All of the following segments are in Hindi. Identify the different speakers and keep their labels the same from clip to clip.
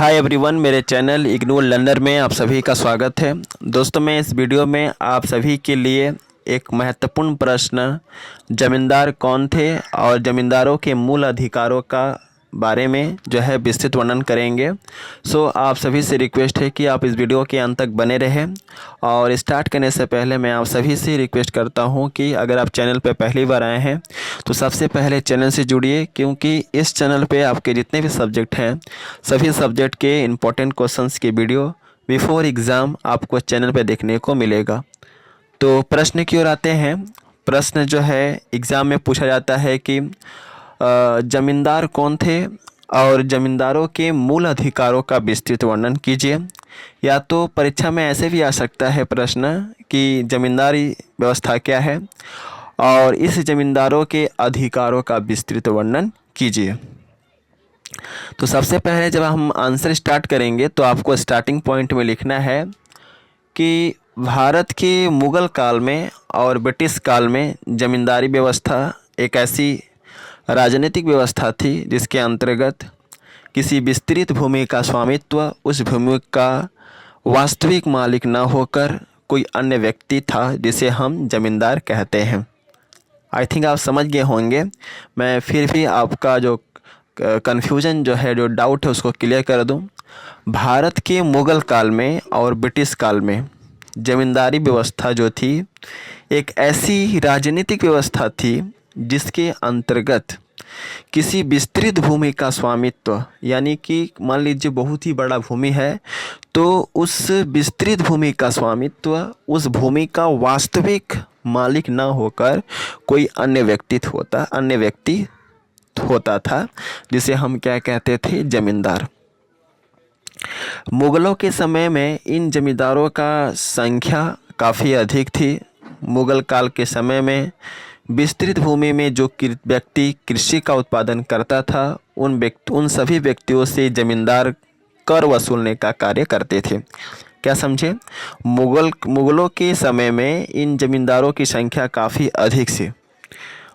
Speaker 1: हाय एवरीवन, मेरे चैनल इग्नू लर्नर में आप सभी का स्वागत है। दोस्तों, मैं इस वीडियो में आप सभी के लिए एक महत्वपूर्ण प्रश्न, ज़मींदार कौन थे और ज़मींदारों के मूल अधिकारों का बारे में जो है विस्तृत वर्णन करेंगे। आप सभी से रिक्वेस्ट है कि आप इस वीडियो के अंत तक बने रहें। और स्टार्ट करने से पहले मैं आप सभी से रिक्वेस्ट करता हूं कि अगर आप चैनल पर पहली बार आए हैं तो सबसे पहले चैनल से जुड़िए, क्योंकि इस चैनल पे आपके जितने भी सब्जेक्ट हैं सभी सब्जेक्ट के इम्पोर्टेंट क्वेश्चंस की वीडियो बिफोर एग्ज़ाम आपको चैनल पर देखने को मिलेगा। तो प्रश्न की ओर आते हैं। प्रश्न जो है एग्ज़ाम में पूछा जाता है कि ज़मींदार कौन थे और ज़मींदारों के मूल अधिकारों का विस्तृत वर्णन कीजिए। या तो परीक्षा में ऐसे भी आ सकता है प्रश्न कि ज़मींदारी व्यवस्था क्या है और इस ज़मींदारों के अधिकारों का विस्तृत वर्णन कीजिए। तो सबसे पहले जब हम आंसर स्टार्ट करेंगे तो आपको स्टार्टिंग पॉइंट में लिखना है कि भारत के मुग़ल काल में और ब्रिटिश काल में ज़मींदारी व्यवस्था एक ऐसी राजनीतिक व्यवस्था थी जिसके अंतर्गत किसी विस्तृत भूमि का स्वामित्व उस भूमि का वास्तविक मालिक न होकर कोई अन्य व्यक्ति था जिसे हम ज़मींदार कहते हैं। आई थिंक आप समझ गए होंगे। मैं फिर भी आपका जो कन्फ्यूज़न जो है, जो डाउट है, उसको क्लियर कर दूं। भारत के मुग़ल काल में और ब्रिटिश काल में ज़मींदारी व्यवस्था जो थी एक ऐसी राजनीतिक व्यवस्था थी जिसके अंतर्गत किसी विस्तृत भूमि का स्वामित्व, यानी कि मान लीजिए बहुत ही बड़ा भूमि है तो उस विस्तृत भूमि का स्वामित्व उस भूमि का वास्तविक मालिक न होकर कोई अन्य व्यक्ति होता था जिसे हम क्या कहते थे, ज़मींदार। मुग़लों के समय में इन ज़मींदारों का संख्या काफ़ी अधिक थी। मुग़ल काल के समय में विस्तृत भूमि में जो व्यक्ति कृषि का उत्पादन करता था उन सभी व्यक्तियों से ज़मींदार कर वसूलने का कार्य करते थे। क्या समझे? मुग़लों के समय में इन ज़मींदारों की संख्या काफ़ी अधिक थी।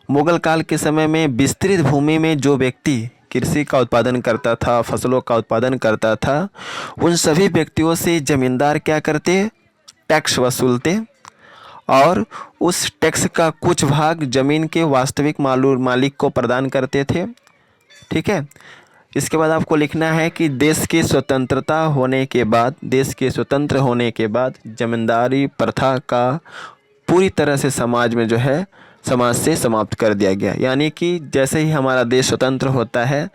Speaker 1: मुग़ल काल के समय में विस्तृत भूमि में जो व्यक्ति कृषि का उत्पादन करता था, फसलों का उत्पादन करता था, उन सभी व्यक्तियों से ज़मींदार क्या करते, टैक्स वसूलते और उस टैक्स का कुछ भाग ज़मीन के वास्तविक मालिक को प्रदान करते थे। ठीक है। इसके बाद आपको लिखना है कि देश के स्वतंत्र होने के बाद ज़मींदारी प्रथा का पूरी तरह से समाज से समाप्त कर दिया गया। यानी कि जैसे ही हमारा देश स्वतंत्र होता है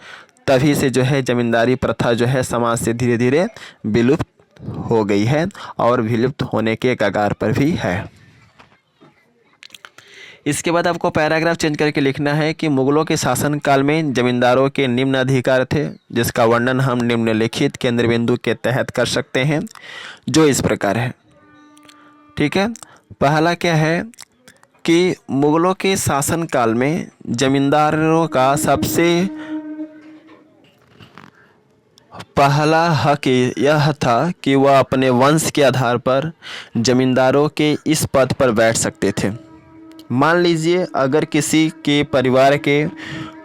Speaker 1: तभी से जो है ज़मींदारी प्रथा जो है समाज से धीरे धीरे विलुप्त हो गई है और विलुप्त होने के कगार पर भी है। इसके बाद आपको पैराग्राफ चेंज करके लिखना है कि मुग़लों के शासनकाल में ज़मींदारों के निम्न अधिकार थे, जिसका वर्णन हम निम्नलिखित केंद्र बिंदु के तहत कर सकते हैं, जो इस प्रकार है। ठीक है। पहला क्या है कि मुग़लों के शासनकाल में ज़मींदारों का सबसे पहला हक यह था कि वह अपने वंश के आधार पर ज़मींदारों के इस पद पर बैठ सकते थे। मान लीजिए अगर किसी के परिवार के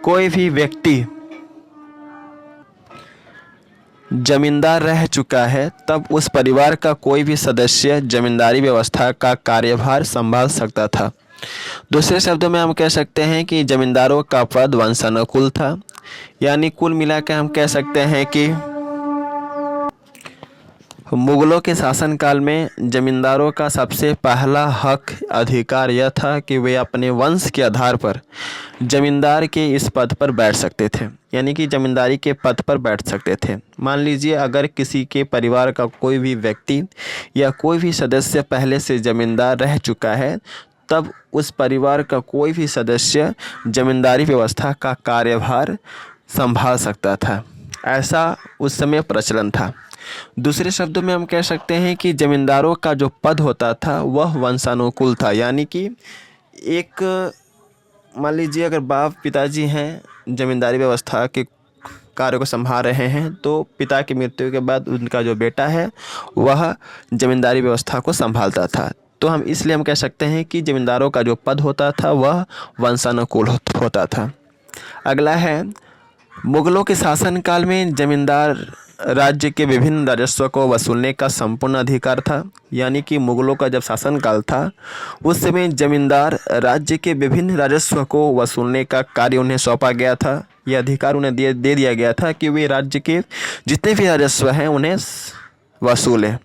Speaker 1: कोई भी व्यक्ति ज़मींदार रह चुका है तब उस परिवार का कोई भी सदस्य ज़मींदारी व्यवस्था का कार्यभार संभाल सकता था। दूसरे शब्दों में हम कह सकते हैं कि ज़मींदारों का पद वंशानुकूल था। यानी कुल मिलाकर हम कह सकते हैं कि मुग़लों के शासनकाल में ज़मींदारों का सबसे पहला हक अधिकार यह था कि वे अपने वंश के आधार पर ज़मींदार के इस पद पर बैठ सकते थे, यानी कि ज़मींदारी के पद पर बैठ सकते थे। मान लीजिए अगर किसी के परिवार का कोई भी व्यक्ति या कोई भी सदस्य पहले से ज़मींदार रह चुका है तब उस परिवार का कोई भी सदस्य ज़मींदारी व्यवस्था का कार्यभार संभाल सकता था। ऐसा उस समय प्रचलन था। दूसरे शब्दों में हम कह सकते हैं कि ज़मींदारों का जो पद होता था वह वंशानुकूल था। यानी कि एक मान लीजिए अगर बाप पिताजी हैं ज़मींदारी व्यवस्था के कार्य को संभाल रहे हैं तो पिता की मृत्यु के बाद उनका जो बेटा है वह ज़मींदारी व्यवस्था को संभालता था। तो हम कह सकते हैं कि ज़मींदारों का जो पद होता था वह वंशानुकूल होता था। अगला है, मुग़लों के शासनकाल में ज़मींदार राज्य के विभिन्न राजस्व को वसूलने का संपूर्ण अधिकार था। यानी कि मुगलों का जब शासनकाल था उस समय जमींदार राज्य के विभिन्न राजस्व को वसूलने का कार्य उन्हें सौंपा गया था। यह अधिकार उन्हें दे दिया गया था कि वे राज्य के जितने भी राजस्व हैं उन्हें वसूलें।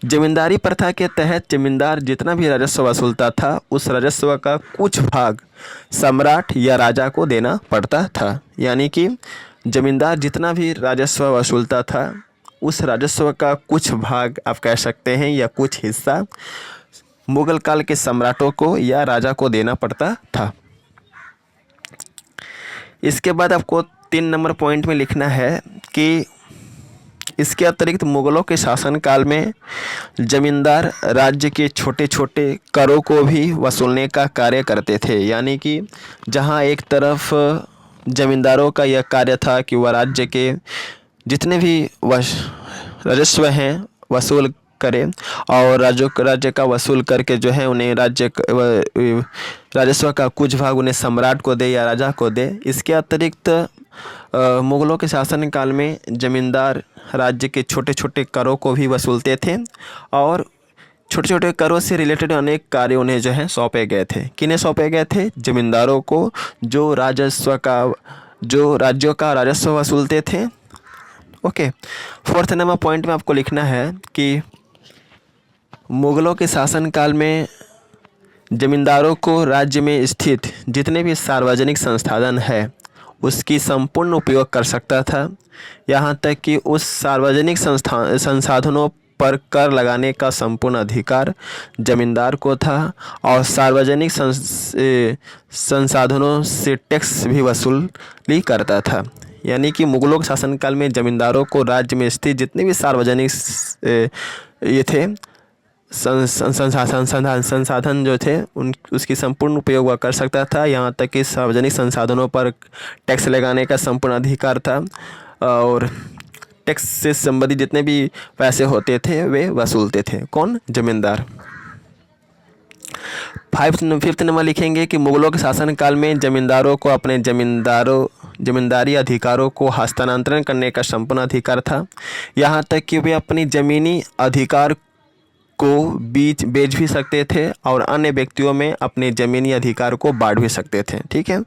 Speaker 1: जमींदारी प्रथा के तहत जमींदार जितना भी राजस्व वसूलता था उस राजस्व का कुछ भाग सम्राट या राजा को देना पड़ता था। यानी कि जमींदार जितना भी राजस्व वसूलता था उस राजस्व का कुछ भाग आप कह सकते हैं या कुछ हिस्सा मुगल काल के सम्राटों को या राजा को देना पड़ता था। इसके बाद आपको 3 नंबर पॉइंट में लिखना है कि इसके अतिरिक्त मुगलों के शासनकाल में जमींदार राज्य के छोटे छोटे करों को भी वसूलने का कार्य करते थे। यानी कि जहां एक तरफ जमींदारों का यह कार्य था कि वह राज्य के जितने भी राजस्व हैं वसूल करें और राज्य का वसूल करके जो है उन्हें राजस्व का कुछ भाग उन्हें सम्राट को दे या राजा को दे। इसके अतिरिक्त मुगलों के शासनकाल में जमींदार राज्य के छोटे छोटे करों को भी वसूलते थे और छोटे छोटे करों से रिलेटेड अनेक कार्य उन्हें जो है सौंपे गए थे। किन्हें सौंपे गए थे? जमींदारों को, जो राज्यों का राजस्व वसूलते थे। ओके, 4th नंबर पॉइंट में आपको लिखना है कि मुगलों के शासनकाल में जमींदारों को राज्य में स्थित जितने भी सार्वजनिक संसाधन है उसकी संपूर्ण उपयोग कर सकता था। यहाँ तक कि उस सार्वजनिक संसाधनों पर कर लगाने का संपूर्ण अधिकार जमींदार को था और सार्वजनिक संसाधनों से टैक्स भी वसूली करता था। यानी कि मुगलों के शासनकाल में जमींदारों को राज्य में स्थित जितने भी सार्वजनिक ये थे संसाधन जो थे उसकी संपूर्ण उपयोग वह कर सकता था। यहाँ तक कि सार्वजनिक संसाधनों पर टैक्स लगाने का संपूर्ण अधिकार था और टैक्स से संबंधित जितने भी पैसे होते थे वे वसूलते थे। कौन? जमींदार। 5th नंबर लिखेंगे कि मुगलों के शासनकाल में जमींदारों को अपने जमींदारी अधिकारों को हस्तांतरण करने का संपूर्ण अधिकार था। यहाँ तक कि वे अपनी ज़मीनी अधिकार को बेच भी सकते थे और अन्य व्यक्तियों में अपने ज़मीनी अधिकार को बांट भी सकते थे। ठीक है,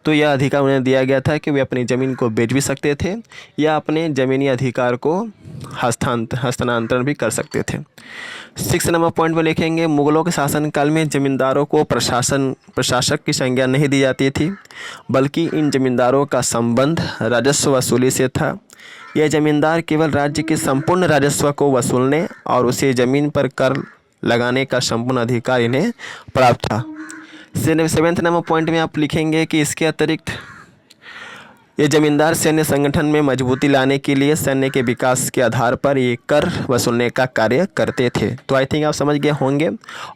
Speaker 1: तो यह अधिकार उन्हें दिया गया था कि वे अपनी ज़मीन को बेच भी सकते थे या अपने ज़मीनी अधिकार को हस्तांतरण भी कर सकते थे। 6 नंबर पॉइंट में लिखेंगे मुगलों के शासनकाल में जमींदारों को प्रशासक की संज्ञा नहीं दी जाती थी, बल्कि इन जमींदारों का संबंध राजस्व वसूली से था। यह जमींदार केवल राज्य के संपूर्ण राजस्व को वसूलने और उसे ज़मीन पर कर लगाने का संपूर्ण अधिकार इन्हें प्राप्त था। 7th नंबर पॉइंट में आप लिखेंगे कि इसके अतिरिक्त ये जमींदार सैन्य संगठन में मजबूती लाने के लिए सैन्य के विकास के आधार पर ये कर वसूलने का कार्य करते थे। तो आई थिंक आप समझ गए होंगे।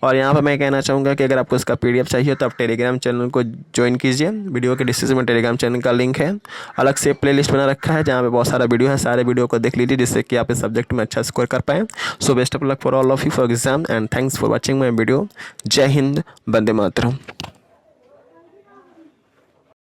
Speaker 1: और यहाँ पर मैं कहना चाहूँगा कि अगर आपको इसका PDF चाहिए तो आप टेलीग्राम चैनल को ज्वाइन कीजिए। वीडियो के डिस्क्रिप्शन में टेलीग्राम चैनल का लिंक है। अलग से प्लेलिस्ट बना रखा है जहाँ पर बहुत सारा वीडियो है। सारे वीडियो को देख लीजिए जिससे कि आप इस सब्जेक्ट में अच्छा स्कोर कर पाएँ। So best of luck for all of you for exam and thanks for watching my video. जय हिंद, वंदे मातरम।